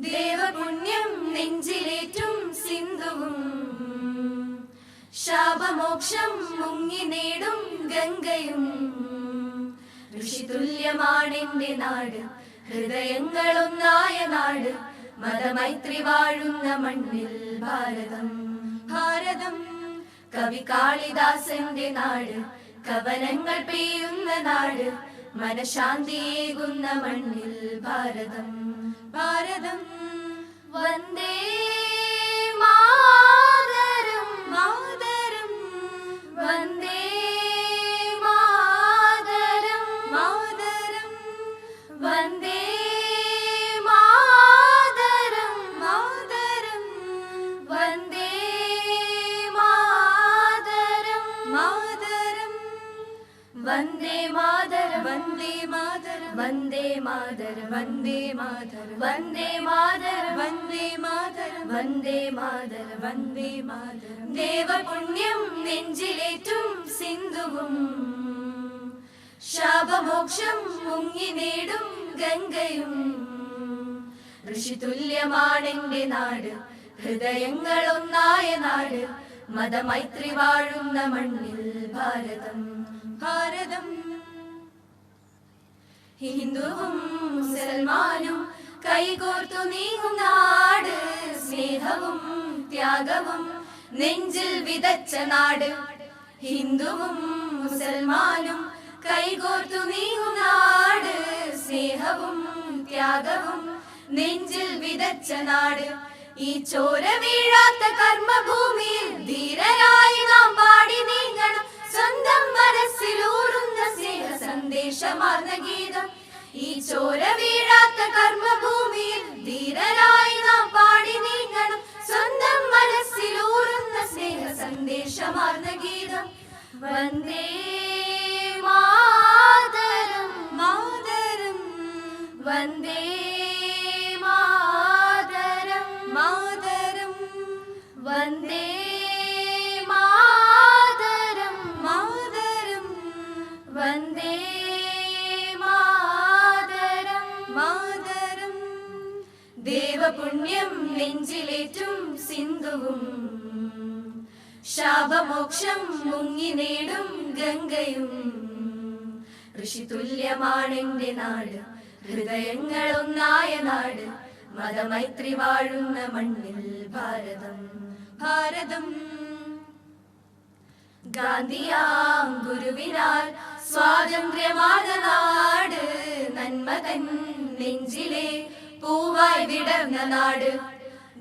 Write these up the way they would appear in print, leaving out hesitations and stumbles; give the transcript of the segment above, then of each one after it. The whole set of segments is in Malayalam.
ദേവപുണ്യം നെഞ്ചിലേറ്റും സിന്ധുവും ശാപമോക്ഷം മുങ്ങി നേടും ഗംഗയും. ഋഷിതുല്യമാണെന്റെ നാട്, ഹൃദയങ്ങളൊന്നായ നാട്, മതമൈത്രി വാഴുന്ന മണ്ണിൽ ഭാരതം. ഭാരതം കവി കാളിദാസന്റെ നാട്, കവനങ്ങൾ പെയ്യുന്ന നാട്, മനഃശാന്തിയേകുന്ന മണ്ണിൽ ഭാരതം. ഭാരതം വന്ദേ മാതരം, മാതരം വന്ദേ മാതരം, മാതരം വന്ദേ മാതരം, മാതരം വന്ദേ മാതരം, മാതരം വന്ദേ മാതരം, വന്ദേ മാതരം, വന്ദേ മാതരം, വന്ദേ മാതരം, വന്ദേ മാതരം, വന്ദേ മാതരം, വന്ദേ മാതരം, വന്ദേ മാതരം. ദേവപുണ്യം നെഞ്ചിലേറ്റും സിന്ധുവും ശാപമോക്ഷം മുങ്ങി നേടും ഗംഗയും. ഋഷിതുല്യമാണെന്റെ നാട്, ഹൃദയങ്ങളൊന്നായ നാട്, മതമൈത്രി വാഴുന്ന മണ്ണിൽ ഭാരതം. ഭാരതം ഹിന്ദുവും മുസൽമാനും കൈകോർത്തു നീങ്ങും നാട്, സ്നേഹവും ത്യാഗവും നെഞ്ചിൽ വിതച്ച നാട്. ഹിന്ദുവും മുസൽമാനും കൈകോർത്തു നീങ്ങും നാട്, സ്നേഹവും ത്യാഗവും നെഞ്ചിൽ വിതച്ച നാട്. ഈ ചോര വീഴാത്ത കർമ്മഭൂമിയിൽ ധീരരായി നാം പാടി നീങ്ങണം സ്വന്തം മനസ്സിലൂറുന്ന സ്നേഹ സന്ദേശമാർന്ന ഗീതം. ഈ ചോര വീഴാത്ത കർമ്മഭൂമിയിൽ ധീരരായി നാം പാടി നീങ്ങണം സ്വന്തം മനസ്സിലൂറുന്ന സ്നേഹ സന്ദേശമാർന്ന ഗീതം. വന്ദേ മാതരം, മാതരം വന്ദേ മാതരം, മാതരം വന്ദേ മാതരം, മാതരം വന്ദേ മാതരം, മാതരം. ദേവപുണ്യം നെഞ്ചിലേറ്റും സിന്ധുവും ശാപമോക്ഷം മുങ്ങി നേടും ഗംഗയും. ഋഷിതുല്യമാണെന്റെ നാട്, ഹൃദയങ്ങളൊന്നായ നാട്, മതമൈത്രി വാഴുന്ന മണ്ണിൽ ഭാരതം. ഭാരതം ഗാന്ധിയാം ഗുരുവിനാൽ സ്വാതന്ത്ര്യമാർന്ന നാട്, നന്മതൻ നെഞ്ചിലെ പൂവായി വിടർന്ന നാട്.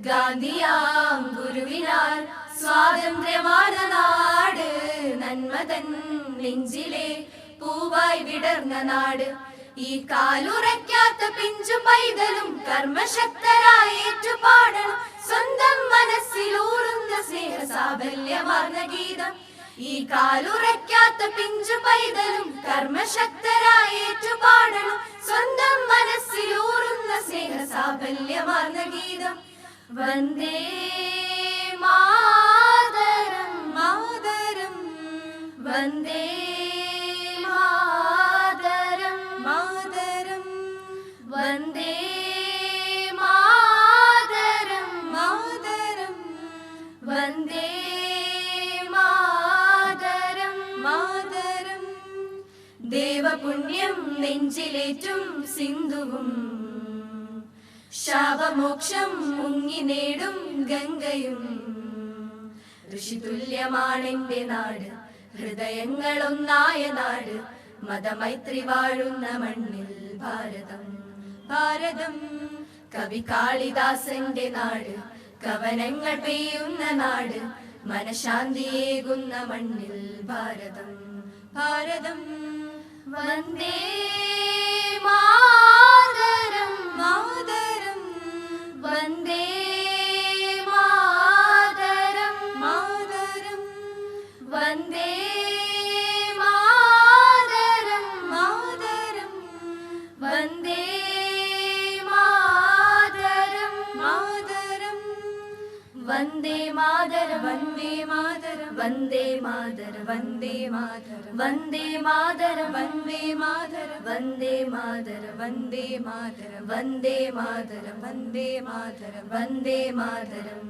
ഗാന്ധിയാം ഗുരുവിനാൽ സ്വാതന്ത്ര്യമാർന്ന നാട്, നന്മതൻ നെഞ്ചിലെ പൂവായി വിടർന്ന നാട്. ഈ കാലുറയ്ക്കാത്ത പിഞ്ചു പൈതലും കർമ്മശക്തരായി ഏറ്റുപാടണം സ്വന്തം മനസ്സിലൂറുന്ന സ്നേഹ സാഫല്യമാർന്ന ഗീതം. ഈ കാലുറയ്ക്കാത്ത പിഞ്ചു പൈതലും കർമ്മശക്തരായി ഏറ്റുപാടണം സ്വന്തം മനസ്സിലൂറുന്ന സ്നേഹ സാഫല്യമാർന്ന ഗീതം. വന്ദേ മാതരം, മാതരം വന്ദേ മാതരം, മാതരം വന്ദേ മാതരം, മാതരം വന്ദേ മാതരം, മാതരം. ദേവപുണ്യം നെഞ്ചിലേറ്റും സിന്ധുവും ശാപമോക്ഷം മുങ്ങി നേടും ഗംഗയും. ഋഷിതുല്യമാണെന്റെ നാട്, ഹൃദയങ്ങളൊന്നായ നാട്, മതമൈത്രി വാഴുന്ന മണ്ണിൽ ഭാരതം. ഭാരതം കവി കാളിദാസന്റെ നാട്, കവനങ്ങൾ പെയ്യുന്ന നാട്, മനഃശാന്തിയേകുന്ന മണ്ണിൽ ഭാരതം. ഭാരതം വന്ദേ മാതരം, മാതരം വന്ദേ മാതരം, മാതരം വന്ദേ മാതരം, മാതരം വന്ദേ മാതരം, മാതരം വന്ദേ മാതരം വന്ദേ മാതരം വന്ദേ മാതരം വന്ദേ മാതരം വന്ദേ മാതരം വന്ദേ മാതരം വന്ദേ മാതരം വന്ദേ മാതരം വന്ദേ മാതരം വന്ദേ മാതരം വന്ദേ മാതരം